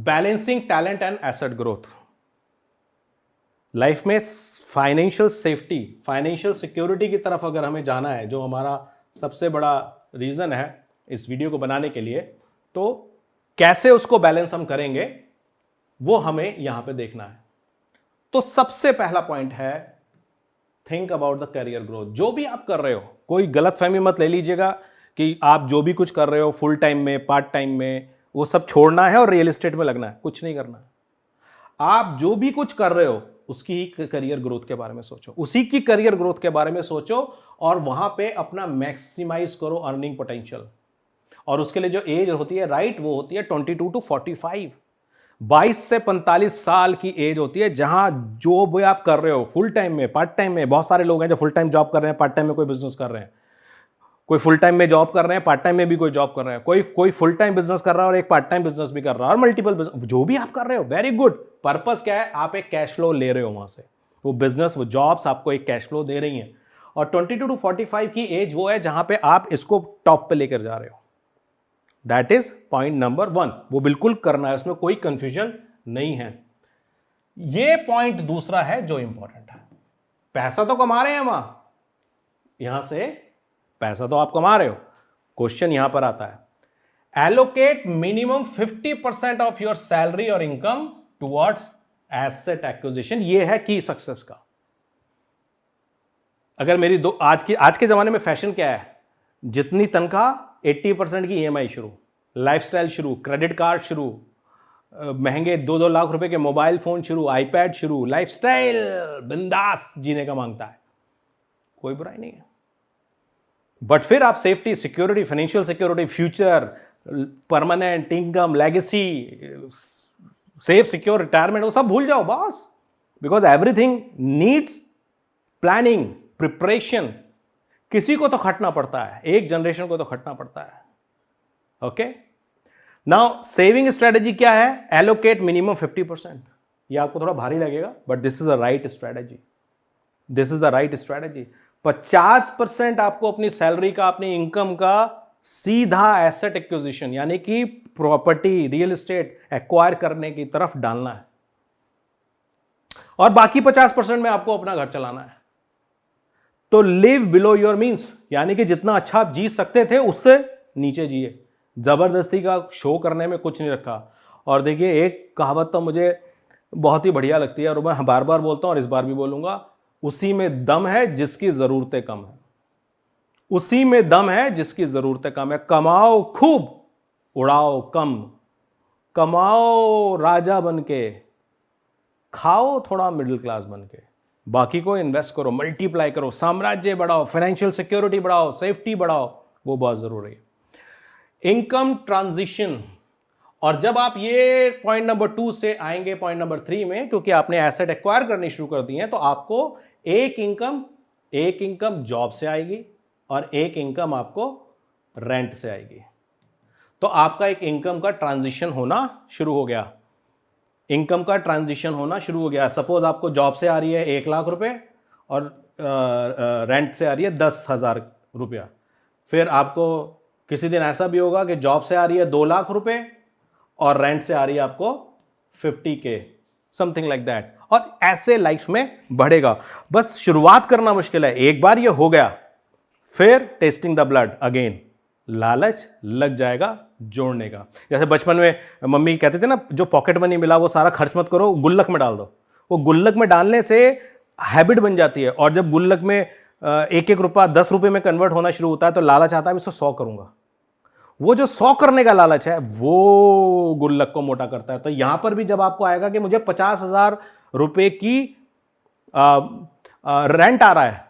Balancing talent and asset growth. Life में financial safety, financial security की तरफ अगर हमें जाना है, जो हमारा सबसे बड़ा रीजन है इस वीडियो को बनाने के लिए, तो कैसे उसको बैलेंस हम करेंगे वो हमें यहां पे देखना है। तो सबसे पहला पॉइंट है think about the career growth. जो भी आप कर रहे हो, कोई गलत फहमी मत ले लीजिएगा कि आप जो भी कुछ कर रहे हो फुल टाइम में, पार्ट टाइम में, वो सब छोड़ना है और रियल एस्टेट में लगना है। कुछ नहीं करना है। आप जो भी कुछ कर रहे हो उसकी ही करियर ग्रोथ के बारे में सोचो, उसी की करियर ग्रोथ के बारे में सोचो और वहां पे अपना मैक्सिमाइज करो अर्निंग पोटेंशियल। और उसके लिए जो एज होती है राइट, वो होती है 22 to 45, 22 से 45 साल की एज होती है, जहां जो भी आप कर रहे हो फुल टाइम में, पार्ट टाइम में, बहुत सारे लोग हैं जो फुल टाइम जॉब कर रहे हैं, पार्ट टाइम में कोई बिजनेस कर रहे हैं, कोई फुल टाइम में जॉब कर रहे हैं, पार्ट टाइम में भी कोई जॉब कर रहे हैं, कोई फुल टाइम बिजनेस कर रहा है और एक पार्ट टाइम बिजनेस भी कर रहा है, और मल्टीपल बिजनेस, जो भी आप कर रहे हो वेरी गुड। पर्पस क्या है? आप एक कैश फ्लो ले रहे हो वहां से, वो बिजनेस, वो जॉब्स आपको एक कैश फ्लो दे रही हैं। और 22 to 45 की एज वो है जहां पे आप इसको टॉप पे लेकर जा रहे हो। दैट इज पॉइंट नंबर 1, वो बिल्कुल करना है, उसमें कोई कंफ्यूजन नहीं है। ये पॉइंट दूसरा है जो इंपॉर्टेंट है। पैसा तो कमा रहे हैं वहां, यहां से पैसा तो आप कमा रहे हो। क्वेश्चन यहां पर आता है, allocate minimum 50% of your salary और इनकम टुवर्ड्स एसेट एक्विजिशन। ये है की सक्सेस का। अगर मेरी आज के जमाने में फैशन क्या है? जितनी तनख्वाह 80% की ईएमआई शुरू, लाइफस्टाइल शुरू, क्रेडिट कार्ड शुरू, महंगे 2-2 लाख रुपए के मोबाइल फोन शुरू, आईपैड शुरू, लाइफस्टाइल बिंदास जीने का मांगता है। कोई बुराई नहीं है, बट फिर आप safety, security, financial security, future, permanent income, legacy, safe secure retirement, वो सब भूल जाओ boss. Because everything needs planning, preparation. किसी को तो खटना पड़ता है, एक जनरेशन को तो खटना पड़ता है। ओके, नाउ सेविंग स्ट्रेटेजी क्या है? Allocate minimum 50%। ये आपको थोड़ा भारी लगेगा, but this is the right strategy. This is the right strategy. 50% आपको अपनी सैलरी का, अपनी इनकम का सीधा एसेट एक्विजिशन, यानी कि प्रॉपर्टी, रियल एस्टेट एक्वायर करने की तरफ डालना है, और बाकी 50% में आपको अपना घर चलाना है। तो लिव बिलो योर मीन्स, यानी कि जितना अच्छा आप जी सकते थे उससे नीचे जिए। जबरदस्ती का शो करने में कुछ नहीं रखा। और देखिए, एक कहावत तो मुझे बहुत ही बढ़िया लगती है और मैं बार बार बोलता हूं और इस बार भी बोलूंगा, उसी में दम है जिसकी जरूरतें कम है। उसी में दम है जिसकी जरूरतें कम है। कमाओ खूब, उड़ाओ कम। कमाओ राजा बनके, खाओ थोड़ा मिडिल क्लास बनके, बाकी को इन्वेस्ट करो, मल्टीप्लाई करो, साम्राज्य बढ़ाओ, फाइनेंशियल सिक्योरिटी बढ़ाओ, सेफ्टी बढ़ाओ, वो बहुत जरूरी है। Income transition. और जब आप ये पॉइंट नंबर 2 से आएंगे पॉइंट नंबर 3 में, क्योंकि आपने एसेट एक्वायर करनी शुरू कर दी है, तो आपको एक इनकम जॉब से आएगी और एक इनकम आपको रेंट से आएगी। तो आपका एक इनकम का ट्रांजिशन होना शुरू हो गया। इनकम का ट्रांजिशन होना शुरू हो गया। सपोज आपको जॉब से आ रही है 1 लाख रुपए और रेंट से आ रही है 10,000 रुपया। फिर आपको किसी दिन ऐसा भी होगा कि जॉब से आ रही है 2 लाख रुपए और रेंट से आ रही है आपको 50K, समथिंग लाइक दैट। और ऐसे लाइफ में बढ़ेगा। बस शुरुआत करना मुश्किल है। एक बार ये हो गया, फिर टेस्टिंग द ब्लड अगेन, लालच लग जाएगा जोड़ने का। जैसे बचपन में मम्मी कहते थे ना, जो पॉकेट मनी मिला वो सारा खर्च मत करो, गुल्लक में डाल दो। वो गुल्लक में डालने से हैबिट बन जाती है, और जब गुल्लक में 1-1 रुपया 10 रुपये में कन्वर्ट होना शुरू होता है तो लालच आता है, इसको 100 करूंगा। वो जो 100 करने का लालच है वो गुल्लक को मोटा करता है। तो यहां पर भी जब आपको आएगा कि मुझे 50,000 रुपए की रेंट आ रहा है,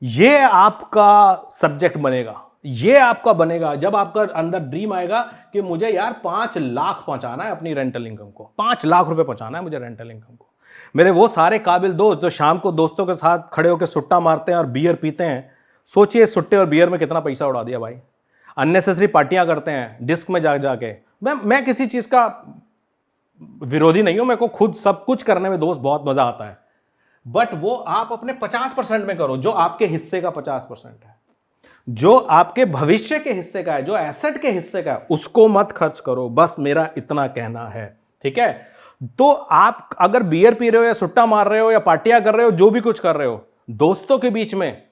ये आपका सब्जेक्ट बनेगा, ये आपका बनेगा। जब आपका अंदर ड्रीम आएगा कि मुझे यार 5 लाख पहुंचाना है अपनी रेंटल इनकम को, 5 लाख रुपए पहुंचाना है मुझे रेंटल इनकम को। मेरे वो सारे काबिल दोस्त जो शाम को दोस्तों के साथ खड़े होकर सुट्टा मारते हैं और बियर पीते हैं, सोचिए सुट्टे और बियर में कितना पैसा उड़ा दिया भाई। अननेसेसरी पार्टियां करते हैं डिस्क में जा जाके। मैं किसी चीज का विरोधी नहीं हूं, मेरे को खुद सब कुछ करने में दोस्त बहुत मजा आता है, बट वो आप अपने 50% में करो, जो आपके हिस्से का 50% है। जो आपके भविष्य के हिस्से का है, जो एसेट के हिस्से का है, उसको मत खर्च करो। बस मेरा इतना कहना है, ठीक है। तो आप अगर बियर पी रहे हो या सुट्टा मार रहे हो या पार्टियां कर रहे हो, जो भी कुछ कर रहे हो दोस्तों के बीच में,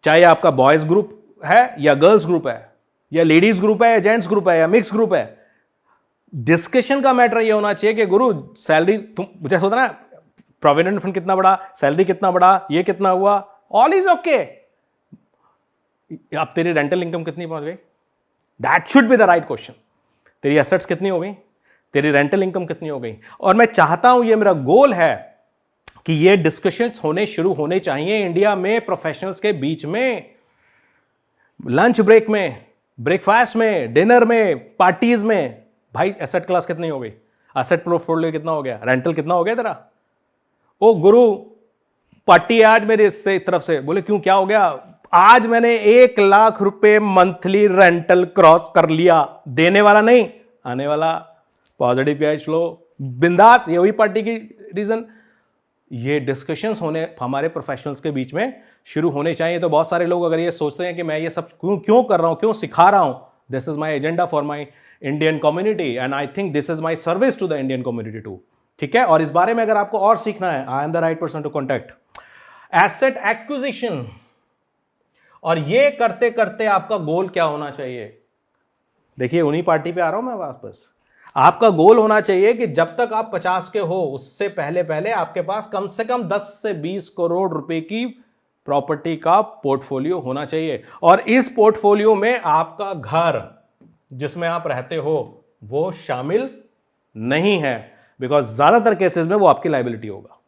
चाहे आपका बॉयज ग्रुप है या गर्ल्स ग्रुप है या लेडीज ग्रुप है या जेंट्स ग्रुप है या मिक्स ग्रुप है, डिस्कशन का मैटर ये होना चाहिए कि गुरु सैलरी तुम जैसे होता ना, प्रोविडेंट फंड कितना बड़ा, सैलरी कितना बड़ा, ये कितना हुआ, ऑल इज ओके। अब तेरी रेंटल इनकम कितनी पहुंच गई, that should be the right question. तेरी एसेट्स कितनी हो गई, तेरी रेंटल इनकम कितनी हो गई। और मैं चाहता हूं, ये मेरा गोल है कि ये डिस्कशंस शुरू होने चाहिए इंडिया में प्रोफेशनल्स के बीच में, लंच ब्रेक में, ब्रेकफास्ट में, डिनर में, पार्टीज में। भाई एसेट क्लास कितनी हो गई, एसेट पोर्टफोलियो कितना हो गया, रेंटल कितना हो गया तेरा। ओ गुरु पार्टी आज मेरे इससे तरफ से, बोले क्यों, क्या हो गया। आज मैंने 1 लाख रुपए मंथली रेंटल क्रॉस कर लिया, देने वाला नहीं, आने वाला। पॉजिटिव कैश फ्लो, बिंदास, ये हुई पार्टी की रीजन। ये डिस्कशंस होने हमारे प्रोफेशनल्स के बीच में शुरू होने चाहिए। तो बहुत सारे लोग अगर ये सोचते हैं कि मैं ये सब क्यों कर रहा हूं, क्यों सिखा रहा हूं, this is my agenda for my Indian community and I think this is my service to the Indian community too, ठीक है। और इस बारे में अगर आपको और सीखना है, I am the right person to contact. Asset acquisition, और ये करते करते आपका गोल क्या होना चाहिए, देखिए उन्हीं पार्टी पे आ रहा हूं मैं वापस। आपका गोल होना चाहिए कि जब तक आप 50 के हो, उससे पहले पहले आपके पास कम से कम 10 से 20 करोड़ रुपए की प्रॉपर्टी का पोर्टफोलियो होना चाहिए। और इस पोर्टफोलियो में आपका घर जिसमें आप रहते हो वो शामिल नहीं है, बिकॉज ज्यादातर केसेस में वो आपकी लायबिलिटी होगा।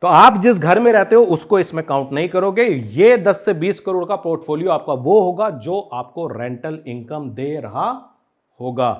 तो आप जिस घर में रहते हो उसको इसमें काउंट नहीं करोगे। ये 10 से 20 करोड़ का पोर्टफोलियो आपका वो होगा जो आपको रेंटल इनकम दे रहा होगा।